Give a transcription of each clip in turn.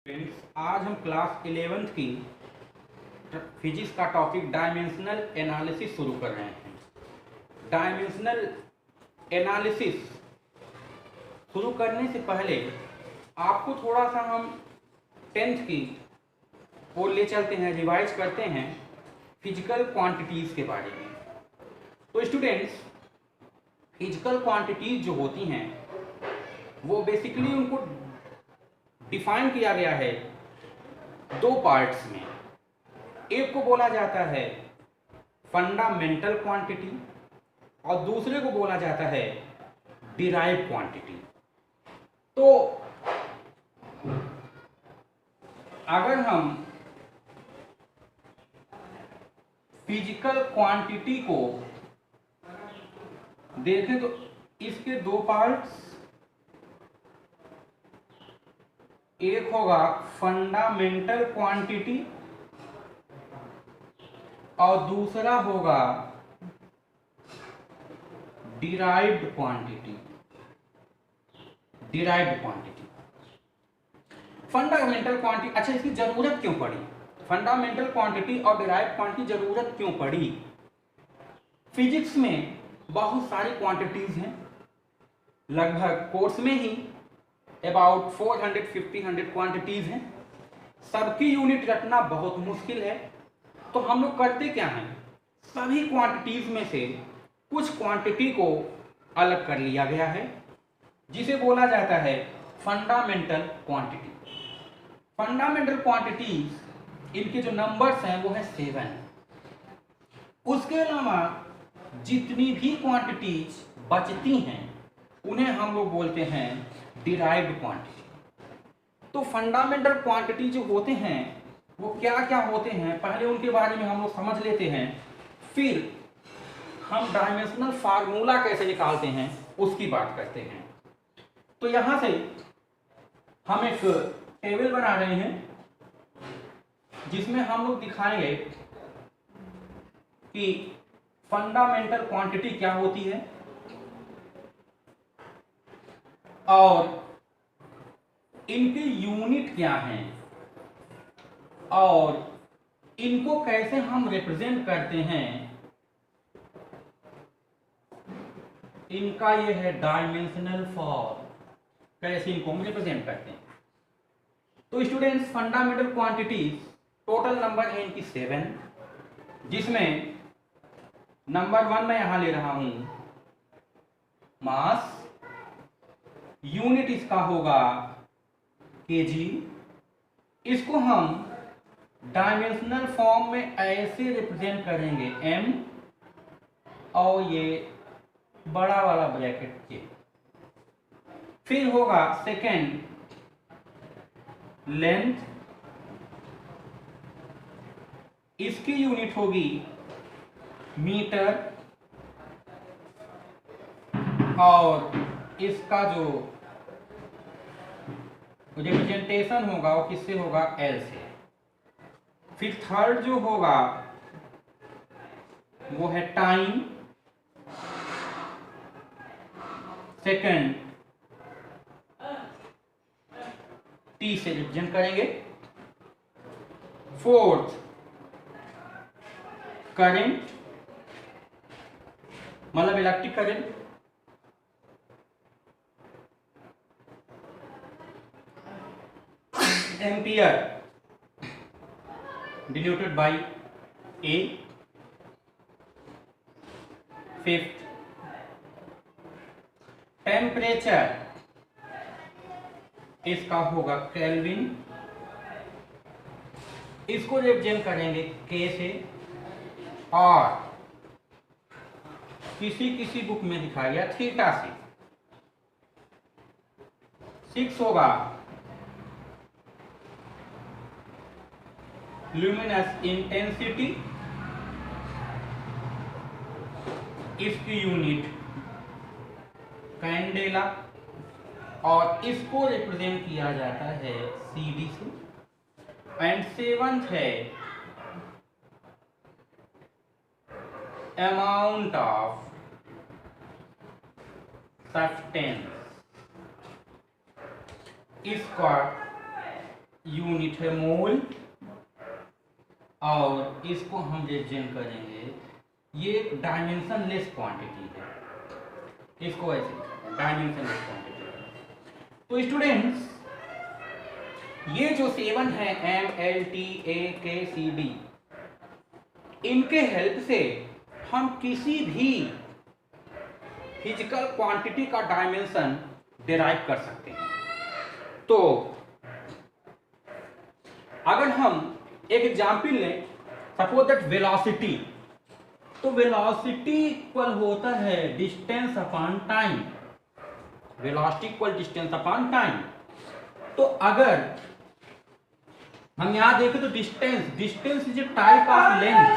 Friends, आज हम class 11th की फिजिक्स का टॉपिक डायमेंशनल एनालिसिस शुरू कर रहे हैं। डायमेंशनल एनालिसिस शुरू करने से पहले आपको थोड़ा सा हम 10th की ओर ले चलते हैं, रिवाइज करते हैं फिजिकल क्वांटिटीज़ के बारे में। तो स्टूडेंट्स, फिजिकल क्वांटिटीज़ जो होती हैं वो बेसिकली उनको डिफाइन किया गया है दो पार्ट्स में। एक को बोला जाता है फंडामेंटल क्वांटिटी और दूसरे को बोला जाता है डिराइव्ड क्वांटिटी। तो अगर हम फिजिकल क्वांटिटी को देखें तो इसके दो पार्ट्स, एक होगा फंडामेंटल क्वांटिटी और दूसरा होगा derived quantity. Derived quantity, fundamental quantity. अच्छा, इसकी जरूरत क्यों पड़ी? फंडामेंटल क्वांटिटी और डिराइव्ड क्वांटिटी जरूरत क्यों पड़ी? फिजिक्स में बहुत सारी क्वांटिटीज हैं, लगभग कोर्स में ही अबाउट 450 क्वांटिटीज हैं। सबकी यूनिट रखना बहुत मुश्किल है, तो हम लोग करते क्या हैं, सभी क्वांटिटीज में से कुछ क्वांटिटी को अलग कर लिया गया है, जिसे बोला जाता है फंडामेंटल क्वांटिटी। फंडामेंटल क्वांटिटीज, इनके जो नंबर्स हैं वो है 7। उसके अलावा जितनी भी क्वांटिटीज बचती हैं उन्हें हम लोग बोलते हैं डिराइव्ड क्वांटिटी। तो फंडामेंटल क्वांटिटी जो होते हैं वो क्या क्या होते हैं, पहले उनके बारे में हम लोग समझ लेते हैं, फिर हम डायमेंशनल फार्मूला कैसे निकालते हैं उसकी बात करते हैं। तो यहां से हम एक टेबल बना रहे हैं जिसमें हम लोग दिखाएंगे कि फंडामेंटल क्वांटिटी क्या होती है और इनके यूनिट क्या हैं और इनको कैसे हम रिप्रेजेंट करते हैं। इनका ये है डायमेंशनल फॉर्म, कैसे इनको हम रिप्रेजेंट करते हैं। तो students, fundamental quantities total number है इनकी 7, जिसमें नंबर 1 मैं यहां ले रहा हूं मास। यूनिट इसका होगा केजी। इसको हम डायमेंशनल फॉर्म में ऐसे रिप्रेजेंट करेंगे m और ये बड़ा वाला ब्रैकेट के। फिर होगा सेकेंड लेंथ, इसकी यूनिट होगी मीटर और इसका जो रिप्रेजेंटेशन होगा वो किससे होगा, एल से। फिर थर्ड जो होगा वो है टाइम, सेकंड टी से रिप्रेजेंट करेंगे। फोर्थ करंट, मतलब electric current. Ampere denoted by A. Fifth temperature, इसका होगा केल्विन, इसको रिप्रेजेंट करेंगे के से, और किसी किसी बुक में दिखाया गया थीटा से। 6 होगा ल्यूमिनस इंटेंसिटी, इसकी यूनिट कैंडेला और इसको रिप्रेजेंट किया जाता है सीडी से। एंड 7th है अमाउंट ऑफ सब्सटेंस, इसका यूनिट है मोल, और इसको हम रिप्रेजेंट करेंगे, ये एक डायमेंशनलेस क्वांटिटी है, इसको ऐसे डायमेंशनलेस क्वांटिटी। तो स्टूडेंट्स, ये जो 7 है M L T A K C D, इनके हेल्प से हम किसी भी फिजिकल क्वांटिटी का डायमेंशन डिराइव कर सकते हैं। तो अगर हम एक एग्जाम्पल लें, सपोज दैट वेलोसिटी, तो वेलोसिटी इक्वल होता है distance upon time, velocity equal distance upon time. तो अगर हम यहां देखें तो distance is a type of length,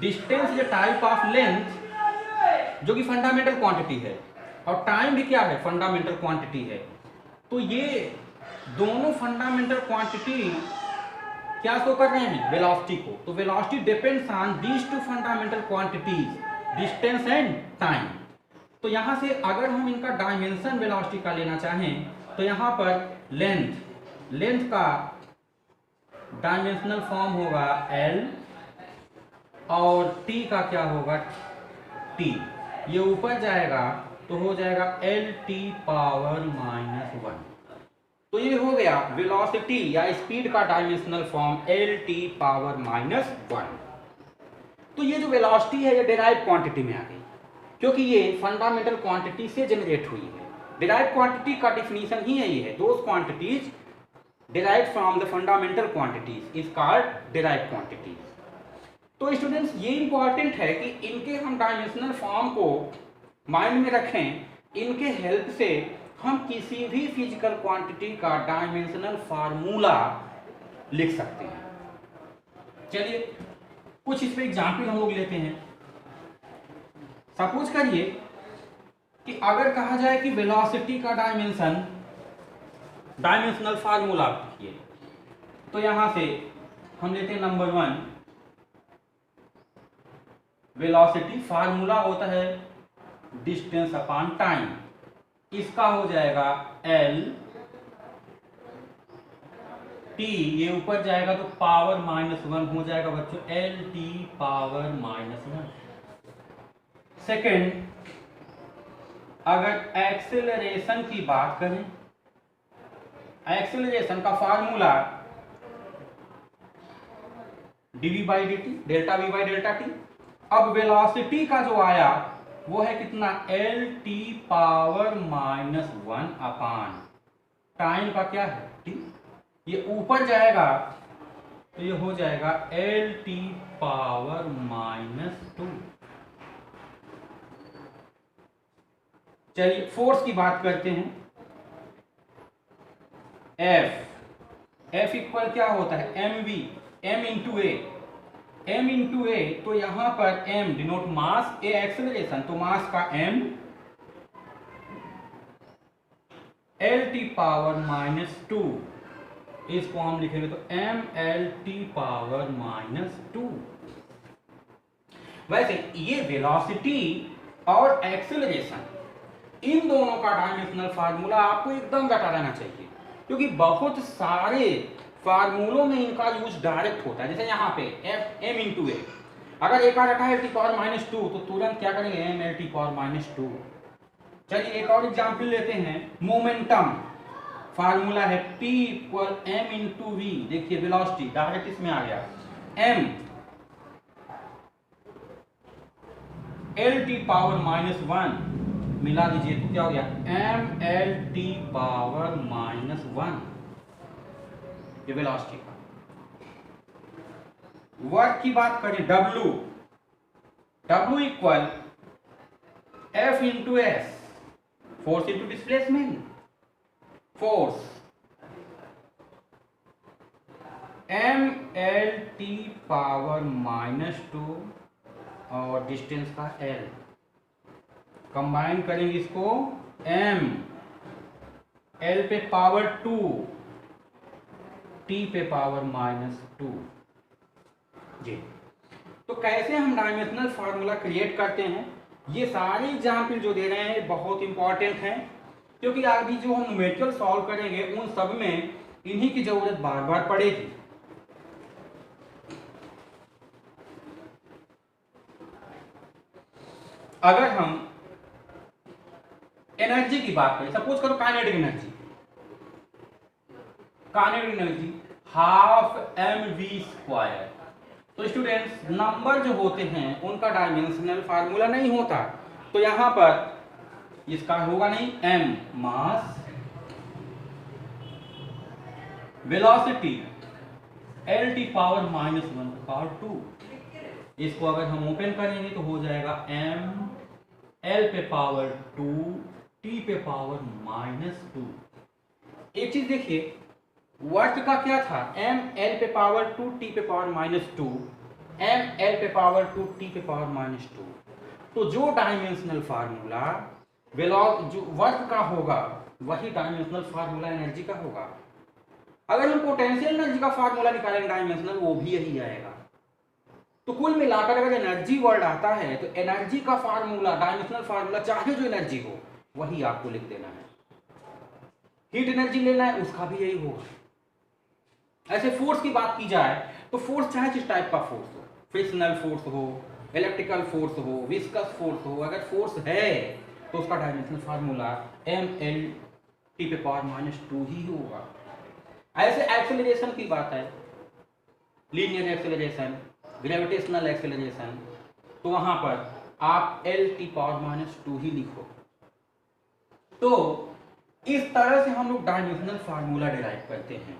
distance is a type of length जो कि फंडामेंटल क्वांटिटी है, और टाइम भी क्या है, फंडामेंटल क्वांटिटी है। तो ये दोनों फंडामेंटल क्वांटिटी क्या शो कर रहे हैं, वेलोसिटी को। तो velocity depends on these two fundamental quantities, distance and time. तो यहां से अगर हम इनका डायमेंशन वेलोसिटी का लेना चाहें तो यहां पर लेंथ का डायमेंशनल फॉर्म होगा L, और T का क्या होगा, T। ये ऊपर जाएगा तो हो जाएगा LT पावर -1। तो ये हो गया वेलोसिटी या स्पीड का डायमेंशनल फॉर्म LT पावर -1। तो ये जो वेलोसिटी है ये डिराइव क्वांटिटी में आ गई, क्योंकि ये फंडामेंटल क्वांटिटी से जनरेट हुई है। डिराइव क्वांटिटी का डिफिनीशन ही यही है, those quantities derived from the fundamental quantities is called derived quantities। तो स्टूडेंट्स, ये इंपॉर्टेंट है कि इनके हम डायमेंशनल फॉर्म को माइंड में रखें, इनके हेल्प से हम किसी भी फिजिकल क्वांटिटी का डायमेंशनल फार्मूला लिख सकते हैं। चलिए कुछ इस पे एग्जाम्पल हम लोग लेते हैं। सपोज करिए कि अगर कहा जाए कि वेलोसिटी का डायमेंशनल फार्मूला लिखिए, तो यहां से हम लेते हैं नंबर 1, वेलोसिटी फार्मूला होता है डिस्टेंस अपॉन टाइम, इसका हो जाएगा L T, ये ऊपर जाएगा तो पावर -1 हो जाएगा बच्चों, LT पावर -1। सेकेंड, अगर एक्सेलरेशन की बात करें, एक्सेलरेशन का फार्मूला dv/dt, डेल्टा v/Δt। अब वेलोसिटी का जो आया वो है कितना, LT पावर -1 अपान टाइम का क्या है, t। ये ऊपर जाएगा तो ये हो जाएगा LT पावर -2। चलिए फोर्स की बात करते हैं। F इक्वल क्या होता है, mv, m इंटू a, तो यहां पर m denote mass, a acceleration, तो मास का m, LT पावर -2, इसको हम लिखेंगे तो mLT पावर -2। वैसे ये वेलोसिटी और एक्सेलरेशन, इन दोनों का डायमेंशनल फार्मूला आपको एकदम रटा रहना चाहिए, क्योंकि बहुत सारे फार्मूलों में इनका यूज डायरेक्ट होता है। जैसे यहाँ पे m इंटू a, अगर एक रखा है LT पावर -2 तो तुरंत क्या करेंगे, mLT पावर -2। चलिए एक और एग्जाम्पल लेते हैं। मोमेंटम फार्मूला है P equal m into v। देखिए वेलोसिटी डायरेक्ट इसमें आ गया, m LT पावर -1 मिला दीजिए तो क्या हो गया, mLT पावर -1, ये वेलोसिटी का। वर्क की बात करें, W equal F into S, force into displacement, force mLT power -2 और डिस्टेंस का L, कंबाइन करेंगे इसको, m L पे पावर 2, T पे पावर -2 जी। तो कैसे हम डायमेंशनल फार्मूला क्रिएट करते हैं, ये सारे एग्जाम्पल जो दे रहे हैं बहुत इंपॉर्टेंट हैं, क्योंकि अभी जो हम न्यूमेरिकल सॉल्व करेंगे उन सब में इन्हीं की जरूरत बार बार पड़ेगी। अगर हम एनर्जी की बात करें, सपोज करो काइनेटिक एनर्जी, हाफ mv²। तो स्टूडेंट्स नंबर जो होते हैं उनका डायमेंशनल फार्मूला नहीं होता, तो यहां पर इसका होगा नहीं m मास, वेलोसिटी L⁻⁻⁻²। इसको अगर हम ओपन करेंगे तो हो जाएगा m L⁻², T⁻⁻²। एक चीज देखिए, वर्क का क्या था, m L⁻², T⁻⁻², m L⁻², T⁻⁻²। तो जो डायमेंशनल फार्मूला जो वर्क का होगा वही डायमेंशनल फार्मूला एनर्जी का होगा। अगर हम पोटेंशियल एनर्जी का फार्मूला निकालेंगे डायमेंशनल, वो भी यही आएगा। तो कुल मिलाकर अगर एनर्जी वर्ड आता है तो एनर्जी का फार्मूला, डायमेंशनल फार्मूला, चाहे जो एनर्जी हो वही आपको लिख देना है। हीट एनर्जी लेना है उसका भी यही होगा। ऐसे फोर्स की बात की जाए तो फोर्स चाहे जिस टाइप का फोर्स हो, फ्रिक्शनल फोर्स हो, इलेक्ट्रिकल फोर्स हो, विस्कस फोर्स हो, अगर फोर्स है तो उसका डायमेंशनल फार्मूला mL⁻⁻² ही होगा। ऐसे एक्सेलरेशन की बात है, लीनियर एक्सेलरेशन, ग्रेविटेशनल एक्सेलरेशन, तो वहां पर आप L⁻⁻² ही लिखो। तो इस तरह से हम लोग डायमेंशनल फार्मूला डिराइव करते हैं।